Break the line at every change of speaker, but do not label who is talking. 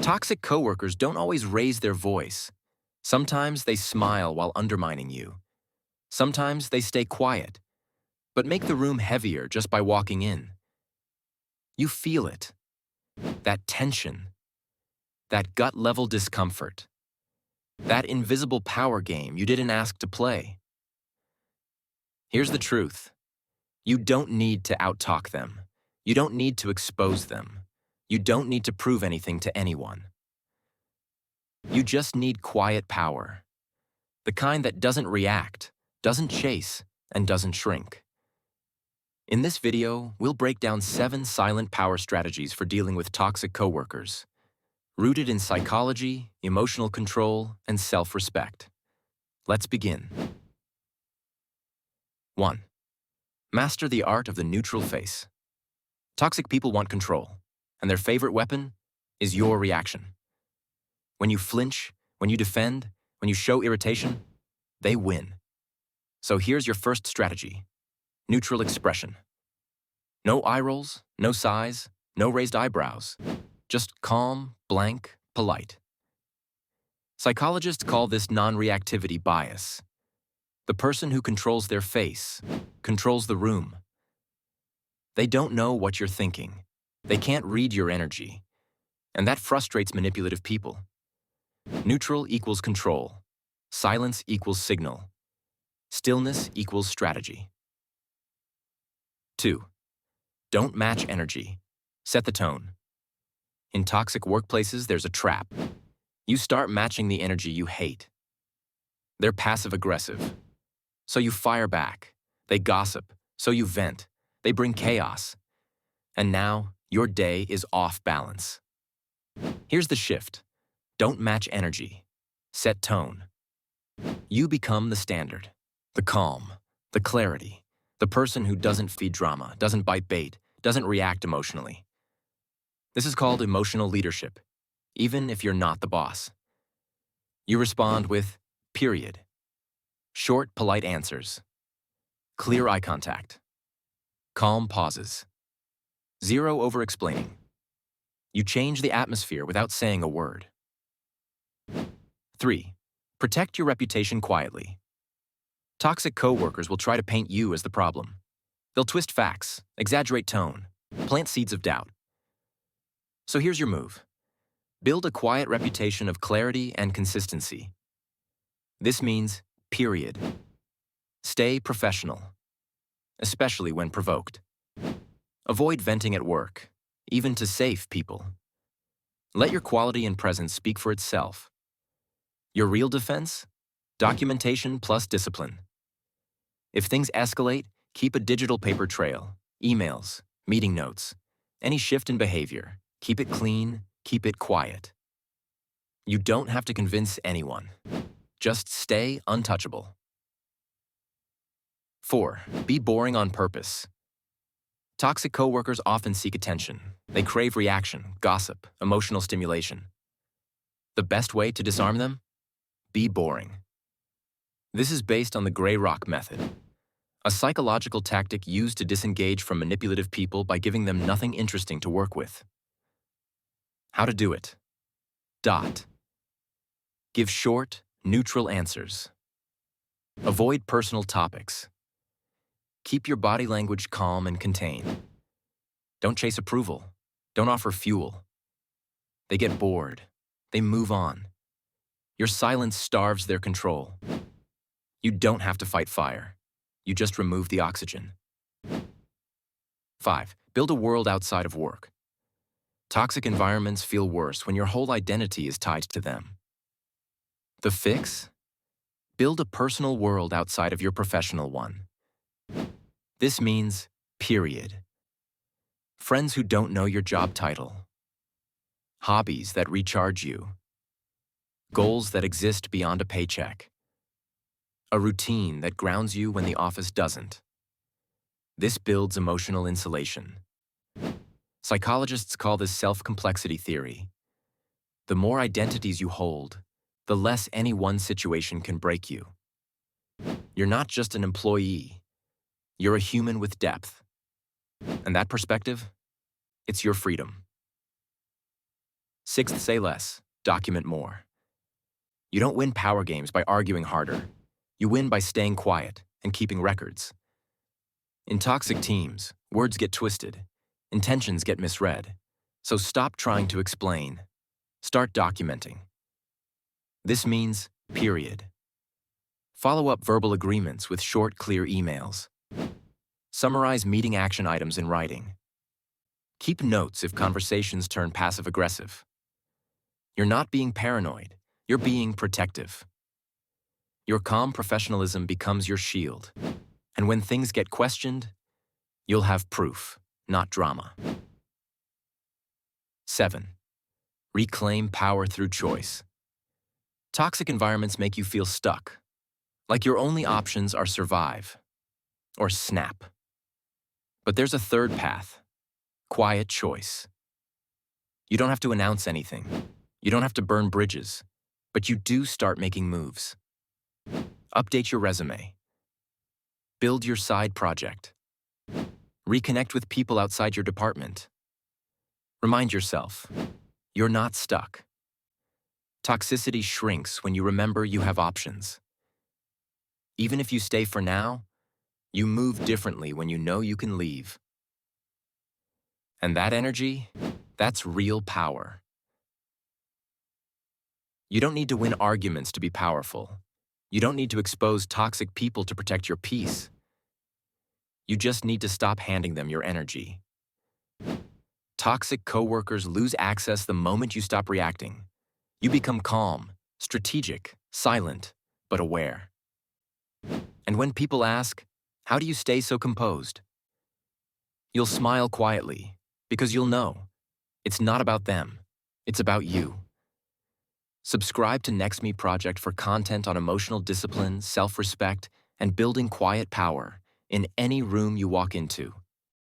Toxic coworkers don't always raise their voice. Sometimes they smile while undermining you. Sometimes they stay quiet, but make the room heavier just by walking in. You feel it, that tension, that gut-level discomfort, that invisible power game you didn't ask to play. Here's the truth. You don't need to out-talk them. You don't need to expose them. You don't need to prove anything to anyone. You just need quiet power. The kind that doesn't react, doesn't chase, and doesn't shrink. In this video, we'll break down 7 silent power strategies for dealing with toxic coworkers, rooted in psychology, emotional control, and self-respect. Let's begin. 1. Master the art of the neutral face. Toxic people want control, and their favorite weapon is your reaction. When you flinch, when you defend, when you show irritation, they win. So here's your first strategy: neutral expression. No eye rolls, no sighs, no raised eyebrows. Just calm, blank, polite. Psychologists call this non-reactivity bias. The person who controls their face controls the room. They don't know what you're thinking. They can't read your energy. And that frustrates manipulative people. Neutral equals control. Silence equals signal. Stillness equals strategy. 2. Don't match energy. Set the tone. In toxic workplaces, there's a trap. You start matching the energy you hate. They're passive-aggressive, so you fire back. They gossip, so you vent. They bring chaos. And now, your day is off balance. Here's the shift. Don't match energy. Set tone. You become the standard, the calm, the clarity, the person who doesn't feed drama, doesn't bite bait, doesn't react emotionally. This is called emotional leadership, even if you're not the boss. You respond with period. Short, polite answers. Clear eye contact. Calm pauses. Zero over-explaining. You change the atmosphere without saying a word. 3. Protect your reputation quietly. Toxic coworkers will try to paint you as the problem. They'll twist facts, exaggerate tone, plant seeds of doubt. So here's your move. Build a quiet reputation of clarity and consistency. This means period. Stay professional, especially when provoked. Avoid venting at work, even to safe people. Let your quality and presence speak for itself. Your real defense? Documentation plus discipline. If things escalate, keep a digital paper trail, emails, meeting notes. Any shift in behavior, keep it clean, keep it quiet. You don't have to convince anyone. Just stay untouchable. 4. Be boring on purpose. Toxic coworkers often seek attention. They crave reaction, gossip, emotional stimulation. The best way to disarm them? Be boring. This is based on the gray rock method, a psychological tactic used to disengage from manipulative people by giving them nothing interesting to work with. How to do it? Give short, neutral answers. Avoid personal topics. Keep your body language calm and contained. Don't chase approval. Don't offer fuel. They get bored. They move on. Your silence starves their control. You don't have to fight fire. You just remove the oxygen. 5. Build a world outside of work. Toxic environments feel worse when your whole identity is tied to them. The fix? Build a personal world outside of your professional one. This means period. Friends who don't know your job title. Hobbies that recharge you. Goals that exist beyond a paycheck. A routine that grounds you when the office doesn't. This builds emotional insulation. Psychologists call this self-complexity theory. The more identities you hold, the less any one situation can break you. You're not just an employee. You're a human with depth. And that perspective, it's your freedom. Sixth, say less, document more. You don't win power games by arguing harder. You win by staying quiet and keeping records. In toxic teams, words get twisted, intentions get misread. So stop trying to explain. Start documenting. This means period. Follow up verbal agreements with short, clear emails. Summarize meeting action items in writing. Keep notes if conversations turn passive-aggressive. You're not being paranoid, you're being protective. Your calm professionalism becomes your shield. And when things get questioned, you'll have proof, not drama. 7. Reclaim power through choice. Toxic environments make you feel stuck, like your only options are survive or snap. But there's a third path, quiet choice. You don't have to announce anything. You don't have to burn bridges, but you do start making moves. Update your resume. Build your side project. Reconnect with people outside your department. Remind yourself, you're not stuck. Toxicity shrinks when you remember you have options. Even if you stay for now, you move differently when you know you can leave. And that energy, that's real power. You don't need to win arguments to be powerful. You don't need to expose toxic people to protect your peace. You just need to stop handing them your energy. Toxic coworkers lose access the moment you stop reacting. You become calm, strategic, silent, but aware. And when people ask, how do you stay so composed? You'll smile quietly, because you'll know it's not about them, it's about you. Subscribe to Next Me Project for content on emotional discipline, self-respect, and building quiet power in any room you walk into.